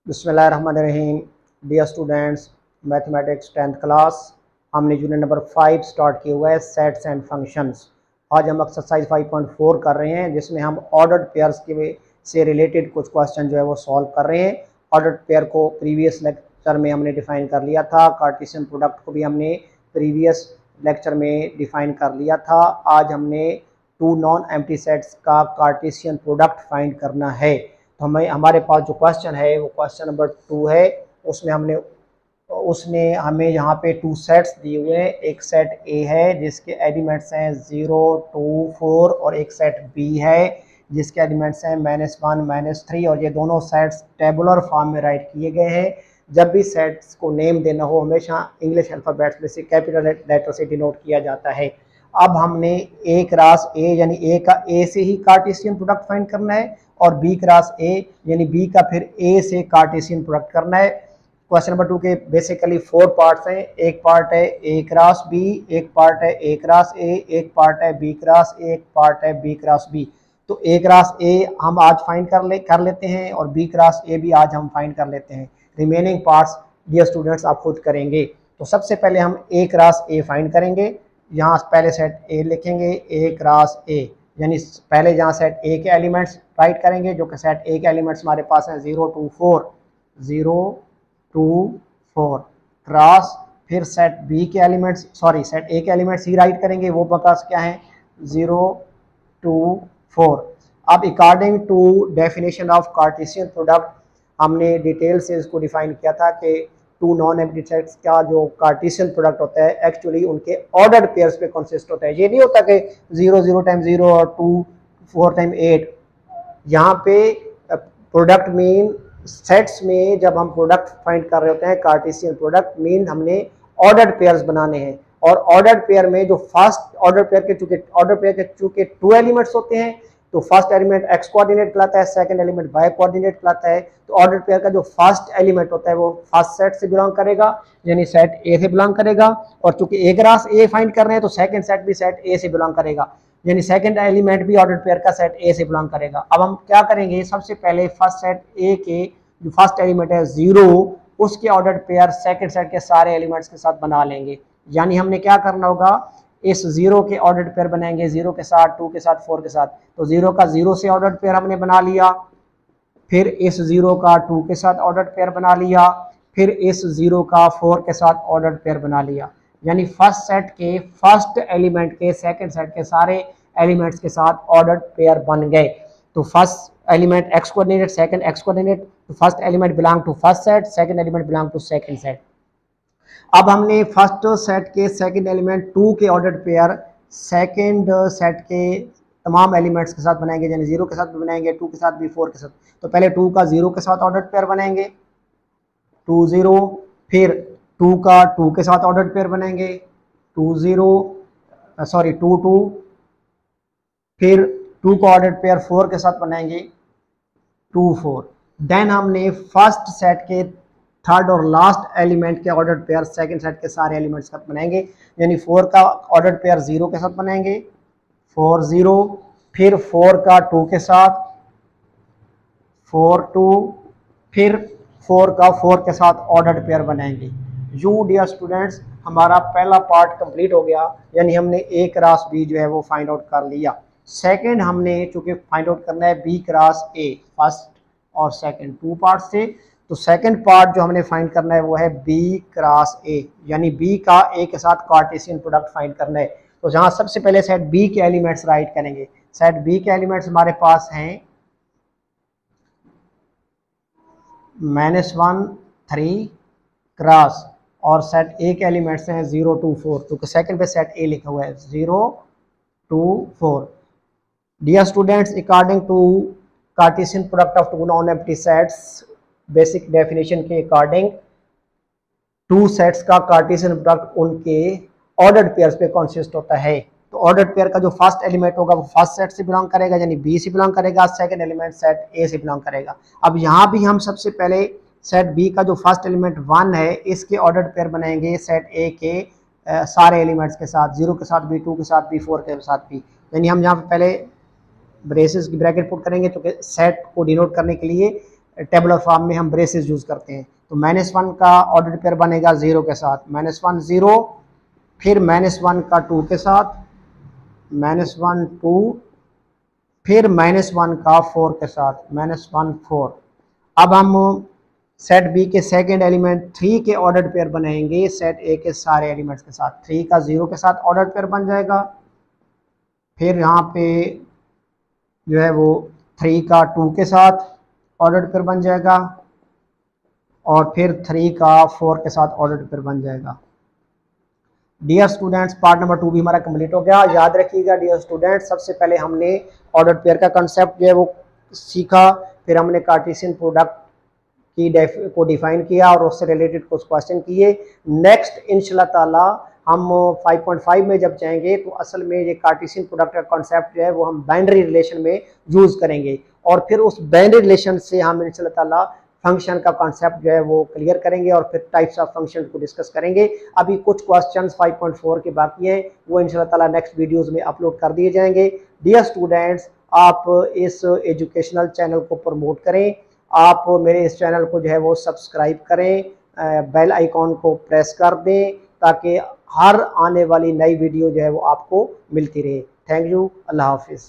बिस्मिल्लाहिर्रहमानिर्रहीम। Dear students, mathematics 10th class, हमने unit number 5 start किया हुआ है, सेट्स एंड फंक्शंस। आज हम एक्सरसाइज 5.4 कर रहे हैं, जिसमें हम ऑर्डर्ड पेयर्स के से रिलेटेड कुछ क्वेश्चन जो है वो सॉल्व कर रहे हैं। ऑर्डर्ड पेयर को प्रीवियस लेक्चर में हमने डिफाइन कर लिया था, कार्टेशियन प्रोडक्ट को भी हमने प्रीवियस लेक्चर में डिफाइन कर लिया था। आज हमने टू नॉन एम्प्टी सेट्स का कार्टेशियन प्रोडक्ट फाइंड करना है। तो हमारे पास जो क्वेश्चन है वो क्वेश्चन नंबर 2 है। उसने हमें यहाँ पे टू सेट्स दिए हुए हैं। एक सेट ए है जिसके एलिमेंट्स हैं 0, 2, 4 और एक सेट बी है जिसके एलिमेंट्स हैं -1, -3 और ये दोनों सेट्स टेबुलर फॉर्म में राइट किए गए हैं। जब भी सेट्स को नेम देना हो हमेशा इंग्लिश अल्फ़ाबेट्स में से कैपिटल लेटर से डिनोट किया जाता है। अब हमने ए क्रॉस ए यानी ए का ए से ही कार्टेशियन प्रोडक्ट फाइंड करना है और बी क्रॉस ए यानी बी का फिर ए से कार्टेशियन प्रोडक्ट करना है। क्वेश्चन नंबर 2 के बेसिकली 4 पार्ट्स हैं। एक पार्ट है ए क्रॉस बी, एक पार्ट है ए क्रॉस ए, एक पार्ट है बी क्रॉस ए, एक पार्ट है बी क्रॉस बी। तो ए क्रॉस ए हम आज फाइंड कर लेते हैं और बी क्रॉस ए भी आज हम फाइंड कर लेते हैं। रिमेनिंग पार्ट्स डियर स्टूडेंट्स आप खुद करेंगे। तो सबसे पहले हम ए क्रॉस ए फाइंड करेंगे। यहाँ पहले सेट ए लिखेंगे, ए क्रॉस ए यानी पहले जहाँ सेट ए के एलिमेंट्स राइट करेंगे, जो कि सेट ए के एलिमेंट्स हमारे पास हैं 0, 2, 4, 0, 2, 4 क्रॉस, फिर सेट बी के एलिमेंट्स सेट ए के एलिमेंट्स ही राइट करेंगे, वो पास क्या है 0, 2, 4। अब according to definition of Cartesian product हमने डिटेल से इसको डिफाइन किया था कि टू नॉन एम्प्टी सेट्स का जो कार्टेशियन प्रोडक्ट होता है एक्चुअली उनके ऑर्डर्ड पेयर्स पे कंसिस्ट होता है। ये नहीं होता कि 0, 0 टाइम 0 और 2, 4 टाइम 8। यहाँ पे प्रोडक्ट मीन सेट्स में जब हम प्रोडक्ट फाइंड कर रहे होते हैं कार्टेशियन प्रोडक्ट मीन हमने ऑर्डर्ड पेयर्स बनाने हैं और ऑर्डर्ड पेयर में जो फर्स्ट ऑर्डर पेयर के चूंकि 2 एलिमेंट्स होते हैं तो फर्स्ट एलिमेंट एक्स कोऑर्डिनेट कहलाता है, सेकंड एलिमेंट वाई कोऑर्डिनेट कहलाता है। तो ऑर्डर पेयर का जो फर्स्ट एलिमेंट होता है वो फर्स्ट सेट से बिलोंग करेगा यानी सेट ए से बिलोंग करेगा और चूंकि ए क्रॉस ए फाइंड कर रहे हैं तो सेकंड सेट भी सेट ए से बिलोंग करेगा यानी सेकंड एलिमेंट भी ऑर्डर पेयर का सेट ए से बिलोंग करेगा। अब हम क्या करेंगे, सबसे पहले फर्स्ट सेट ए के जो फर्स्ट एलिमेंट है 0 उसके ऑर्डर पेयर सेकंड सेट के सारे एलिमेंट्स के साथ बना लेंगे। यानी हमने क्या करना होगा, इस 0 के ऑर्डर्ड पेयर बनाएंगे 0 के साथ, 2 के साथ, 4 के साथ। तो 0 का 0 से ऑर्डर्ड पेयर हमने बना लिया, फिर इस 0 का 2 के साथ ऑर्डर्ड पेयर बना लिया, फिर इस 0 का 4 के साथ ऑर्डर्ड पेयर बना लिया। यानी फर्स्ट सेट के फर्स्ट एलिमेंट के सेकंड सेट के सारे एलिमेंट्स के साथ ऑर्डर्ड पेयर बन गए। तो first element X coordinate, second X coordinate, तो first element belong to first set, second element belong to second set. अब हमने फर्स्ट सेट के सेकंड एलिमेंट 2 के ऑर्डर्ड पेयर सेकंड सेट के तमाम एलिमेंट्स के साथ बनाएंगे, यानी 0 के साथ भी बनाएंगे, 2 के साथ भी, 4 के साथ। तो पहले 2 का 0 के साथ ऑर्डर्ड पेयर बनाएंगे 2, 0, फिर 2 का 2 के साथ ऑर्डर्ड पेयर बनाएंगे 2, 2, फिर 2 का ऑर्डर्ड पेयर 4 के साथ बनाएंगे 2, 4। देन हमने फर्स्ट सेट के थर्ड और लास्ट एलिमेंट के ऑर्डर्ड पेयर सेकंड सेट के सारे एलिमेंट्स के साथ बनाएंगे, यानी 4 का ऑर्डर्ड पेयर 0 के साथ बनाएंगे 4, 0, फिर 4 का 2 के साथ 4, 2, फिर 4 का 4 के साथ ऑर्डर्ड पेयर बनाएंगे। यू डियर स्टूडेंट्स हमारा पहला पार्ट कंप्लीट हो गया, यानी हमने ए क्रॉस बी जो है वो फाइंड आउट कर लिया। सेकंड हमने चूंकि फाइंड आउट करना है बी क्रॉस ए, फर्स्ट और सेकंड 2 पार्ट से, तो सेकंड पार्ट जो हमने फाइंड करना है वो है बी क्रॉस ए, यानी बी का ए के साथ कार्टेशियन प्रोडक्ट फाइंड करना है। तो जहां सबसे पहले सेट बी के एलिमेंट्स राइट करेंगे। सेट बी के एलिमेंट्स हमारे पास हैं -1, 3 क्रॉस और सेट ए के एलिमेंट्स हैं 0, 2, 4, क्योंकि सेकंड पे सेट ए लिखा हुआ है 0, 2, 4। Dear students according to Cartesian product of two non empty sets basic definition के अकॉर्डिंग टू सेट्स का कार्टेशियन प्रोडक्ट उनके ऑर्डर्ड पेयर्स पे कंसिस्ट होता है। तो ऑर्डर्ड पेयर का जो फर्स्ट एलिमेंट होगा वो फर्स्ट सेट से बिलोंग करेगा यानी बी से बिलोंग करेगा, सेकंड एलिमेंट सेट ए से बिलोंग करेगा। अब यहाँ भी हम सबसे पहले सेट बी का जो फर्स्ट एलिमेंट 1 है इसके ऑर्डर्ड पेयर बनाएंगे सेट ए के सारे एलिमेंट्स के साथ, 0 के साथ भी, 2 के साथ भी, 4 के साथ भी। यानी हम यहाँ पे पहले ब्रेसेस की ब्रैकेट पुट करेंगे तो सेट को डिनोट करने के लिए टेबुलर फॉर्म में हम ब्रेसेस यूज़ करते हैं। तो -1 का ऑर्डर पेयर बनेगा 0 के साथ, -1 0, फिर -1 का 2 के साथ, -1 2, फिर -1 का 4 के साथ, -1 4। अब हम सेट बी के सेकेंड एलिमेंट 3 के ऑर्डर पेयर बनाएंगे सेट ए के सारे एलिमेंट्स के साथ। 3 का 0 के साथ ऑर्डर पेयर बन जाएगा, फिर यहाँ पे जो है वो 3 का 2 के साथ ऑर्डर पेयर बन जाएगा, और फिर 3 का 4 के साथ ऑर्डर पेयर बन जाएगा। डियर स्टूडेंट्स, पार्ट नंबर 2 भी हमारा कंप्लीट हो गया। याद रखिएगा डियर स्टूडेंट्स, सबसे पहले हमने ऑर्डर पेयर का कंसेप्ट जो है वो सीखा, फिर हमने कार्टेशियन प्रोडक्ट को डिफाइन किया और उससे रिलेटेड कुछ क्वेश्चन किए। नेक्स्ट इंशाल्लाह ताला हम 5.5 में जब जाएंगे तो असल में ये कार्टेशियन प्रोडक्ट का कॉन्सेप्ट जो है वो हम बाइनरी रिलेशन में यूज़ करेंगे, और फिर उस बाइनरी रिलेशन से हम इंशाल्लाह ताला फंक्शन का कॉन्सेप्ट जो है वो क्लियर करेंगे और फिर टाइप्स ऑफ फंक्शन को डिस्कस करेंगे। अभी कुछ क्वेश्चंस 5.4 के बाकी हैं, वो इंशाल्लाह ताला नेक्स्ट वीडियोस में अपलोड कर दिए जाएंगे। डियर स्टूडेंट्स, आप इस एजुकेशनल चैनल को प्रमोट करें, आप मेरे इस चैनल को जो है वो सब्सक्राइब करें, बेल आइकॉन को प्रेस कर दें ताकि हर आने वाली नई वीडियो जो है वो आपको मिलती रहे। थैंक यू, अल्लाह हाफिज़।